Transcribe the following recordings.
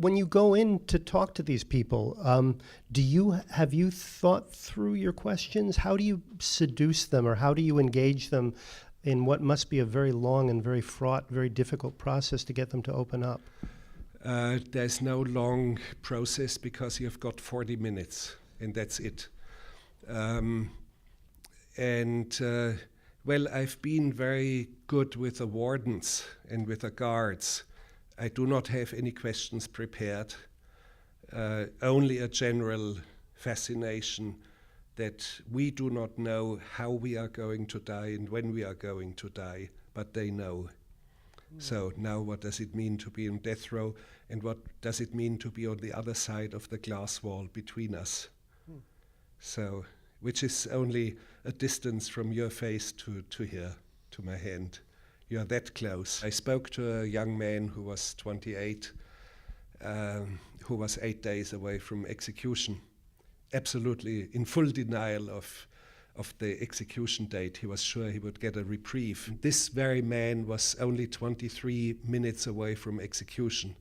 when you go in to talk to these people, have you thought through your questions? How do you seduce them, or how do you engage them in what must be a very long and very fraught, very difficult process to get them to open up? There's no long process because you've got 40 minutes and that's it. Well, I've been very good with the wardens and with the guards. I do not have any questions prepared, only a general fascination that we do not know how we are going to die and when we are going to die, but they know. So now what does it mean to be in death row, and what does it mean to be on the other side of the glass wall between us? So, which is only a distance from your face to here, to my hand. You are that close. I spoke to a young man who was 28, who was 8 days away from execution, absolutely in full denial of the execution date. He was sure he would get a reprieve. This very man was only 23 minutes away from execution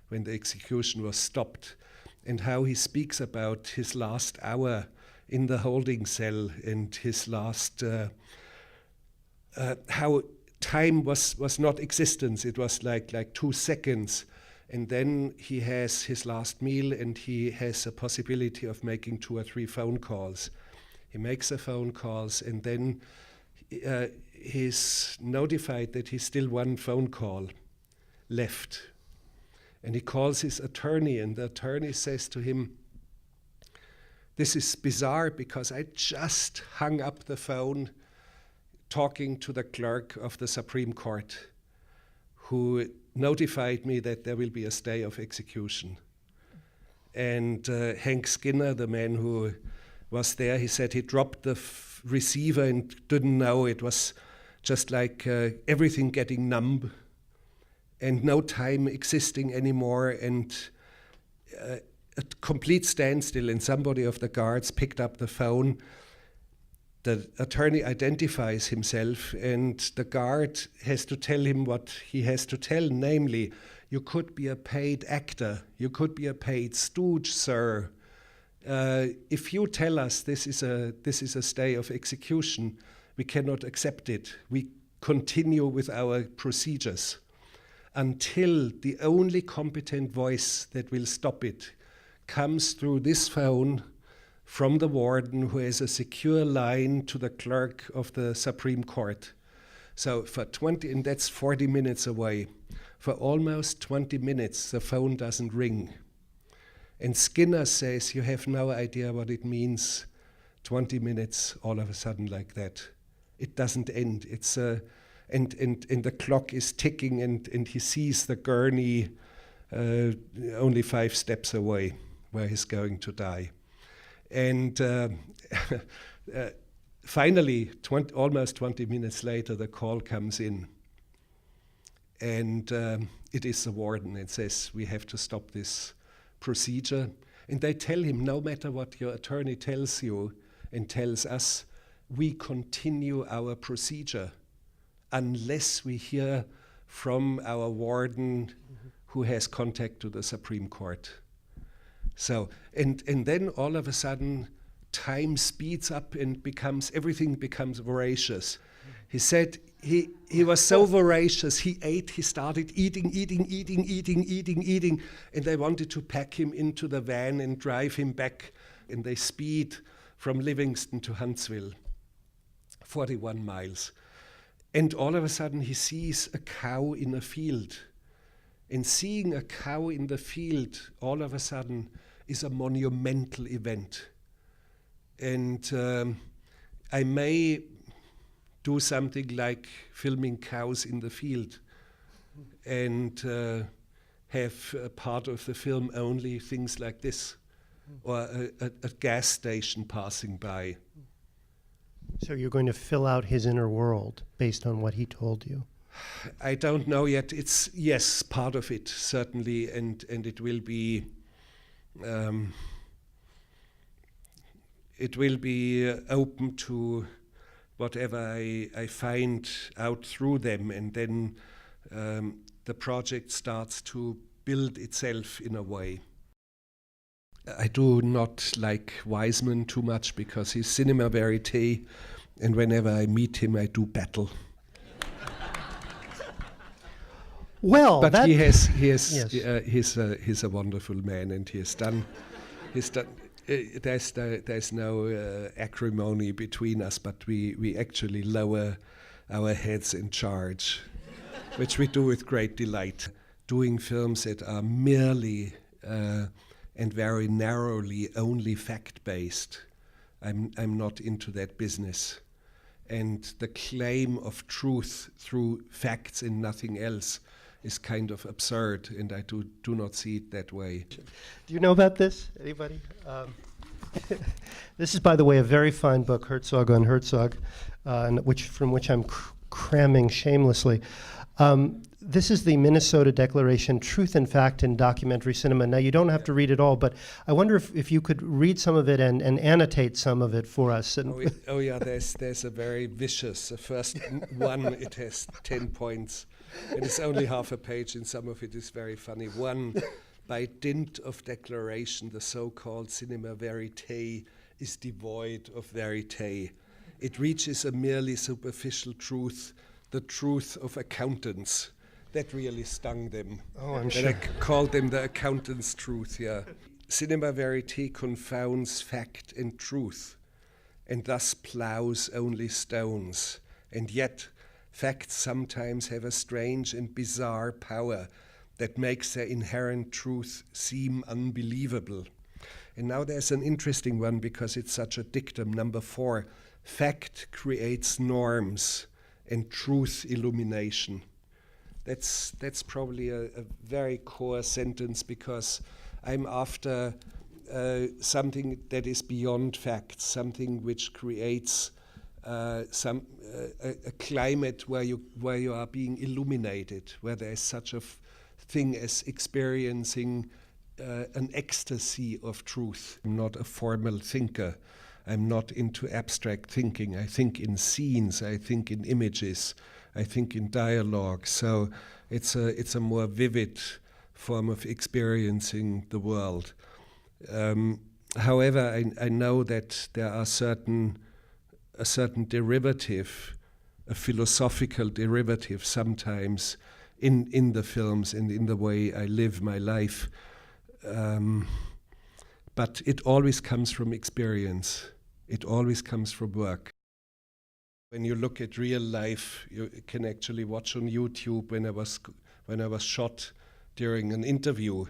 when the execution was stopped, and how he speaks about his last hour in the holding cell and his last, how time was not existence. It was like 2 seconds. And then he has his last meal and he has a possibility of making 2 or 3 phone calls. He makes the phone calls and then he's notified that he's still 1 phone call left. And he calls his attorney, and the attorney says to him, "This is bizarre because I just hung up the phone talking to the clerk of the Supreme Court, who notified me that there will be a stay of execution." And Hank Skinner, the man who was there, he said he dropped the receiver and didn't know. It was just like everything getting numb and no time existing anymore, and a complete standstill. And somebody of the guards picked up the phone. The attorney identifies himself, and the guard has to tell him what he has to tell, namely, "You could be a paid actor, you could be a paid stooge, sir. If you tell us this is a stay of execution, we cannot accept it. We continue with our procedures until the only competent voice that will stop it comes through this phone from the warden, who has a secure line to the clerk of the Supreme Court." So for 20, and that's 40 minutes away, for almost 20 minutes the phone doesn't ring. And Skinner says, you have no idea what it means, 20 minutes all of a sudden like that. It doesn't end. It's and the clock is ticking, and he sees the gurney only 5 steps away where he's going to die. And finally, almost 20 minutes later, the call comes in. And it is the warden, and says, "We have to stop this procedure." And they tell him, no matter what your attorney tells you and tells us, we continue our procedure unless we hear from our warden who has contact to the Supreme Court. So, and then all of a sudden, time speeds up and everything becomes voracious. He said he was so voracious, he started eating, and they wanted to pack him into the van and drive him back, and they speed from Livingston to Huntsville, 41 miles. And all of a sudden he sees a cow in a field. And seeing a cow in the field, all of a sudden, is a monumental event. And I may do something like filming cows in the field and have a part of the film only things like this, or a gas station passing by. So you're going to fill out his inner world based on what he told you? I don't know yet. It's, yes, part of it, certainly, and it will be open to whatever I find out through them, and then the project starts to build itself in a way. I do not like Wiseman too much because he's cinema verite, and whenever I meet him, I do battle. Well, but yes. He's a wonderful man, and he's done. There's no acrimony between us, but we actually lower our heads in charge, which we do with great delight. Doing films that are merely and very narrowly only fact-based, I'm not into that business. And the claim of truth through facts and nothing else is kind of absurd, and I do not see it that way. Do you know about this, anybody? This is, by the way, a very fine book, Herzog on Herzog, from which I'm cramming shamelessly. This is the Minnesota Declaration, Truth and Fact in Documentary Cinema. Now, you don't have to read it all, but I wonder if you could read some of it and annotate some of it for us. Oh yeah, there's a very vicious, the first one, it has 10 points. It is only half a page, and some of it is very funny. One, by dint of declaration, the so-called cinema verite is devoid of verite. It reaches a merely superficial truth, the truth of accountants. That really stung them. Oh, I'm sure. I called them the accountant's truth, yeah. Cinema verite confounds fact and truth, and thus plows only stones. And yet, facts sometimes have a strange and bizarre power that makes their inherent truth seem unbelievable. And now there's an interesting one because it's such a dictum. Number 4, fact creates norms and truth illumination. That's probably a very core sentence, because I'm after something that is beyond facts, something which creates a climate where you are being illuminated, where there is such a thing as experiencing an ecstasy of truth. I'm not a formal thinker. I'm not into abstract thinking. I think in scenes. I think in images. I think in dialogue. So it's a more vivid form of experiencing the world. However, I know that there are a certain derivative, a philosophical derivative sometimes in the films and in the way I live my life. But it always comes from experience. It always comes from work. When you look at real life, you can actually watch on YouTube when I was shot during an interview.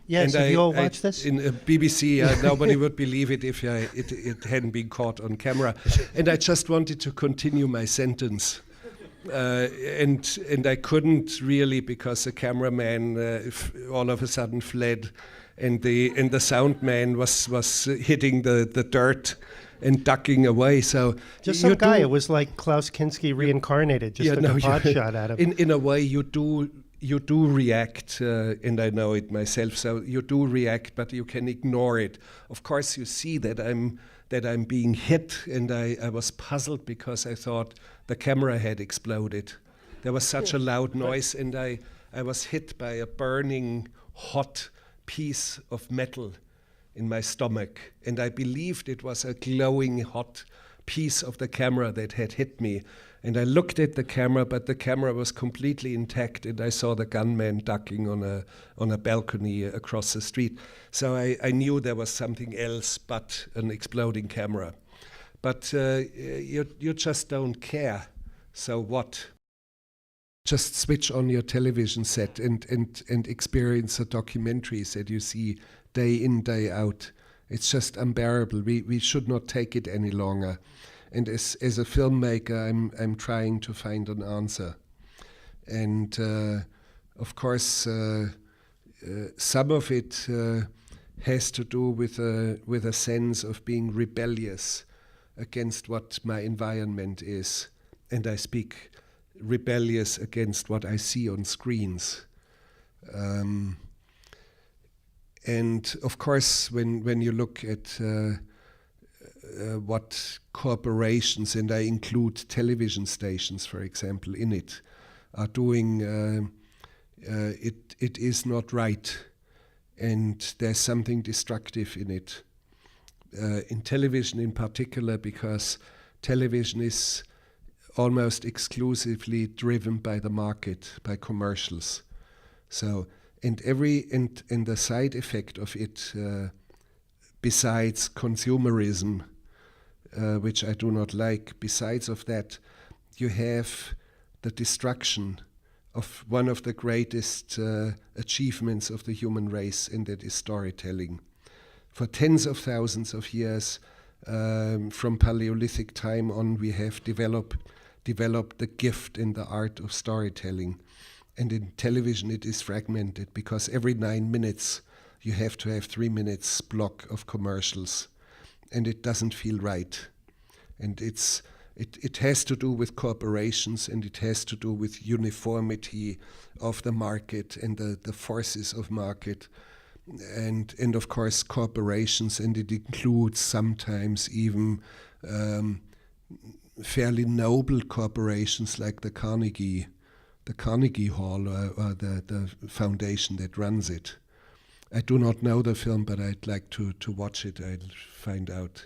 Yes, have you all watched this? In BBC, nobody would believe it if it hadn't been caught on camera. And I just wanted to continue my sentence. And I couldn't really, because the cameraman all of a sudden fled, and the sound man was hitting the dirt and ducking away. So just some guy. It was like Klaus Kinski reincarnated. Just took a pot shot at him. In a way, you do react, and I know it myself. So you do react, but you can ignore it. Of course, you see that I'm being hit, and I was puzzled because I thought the camera had exploded. There was such a loud noise, and I was hit by a burning hot piece of metal in my stomach, and I believed it was a glowing hot piece of the camera that had hit me. And I looked at the camera, but the camera was completely intact, and I saw the gunman ducking on a balcony across the street. So I knew there was something else but an exploding camera. But you just don't care. So what? Just switch on your television set and experience the documentaries that you see day in, day out. It's just unbearable. We should not take it any longer. And as a filmmaker, I'm trying to find an answer. And of course, some of it has to do with a sense of being rebellious against what my environment is. And I speak rebellious against what I see on screens. And of course, when you look at what corporations, and I include television stations, for example, in it, are doing, it is not right, and there's something destructive in it. In television in particular, because television is almost exclusively driven by the market, by commercials. So, and the side effect of it, besides consumerism, which I do not like, besides of that, you have the destruction of one of the greatest achievements of the human race, and that is storytelling. For tens of thousands of years, from Paleolithic time on, we have developed the gift and the art of storytelling. And in television it is fragmented, because every 9 minutes you have to have 3 minutes block of commercials, and it doesn't feel right. And it has to do with corporations, and it has to do with uniformity of the market and the forces of market. And of course corporations, and it includes sometimes even fairly noble corporations like the Carnegie Hall, or the foundation that runs it. I do not know the film, but I'd like to watch it. I'll find out.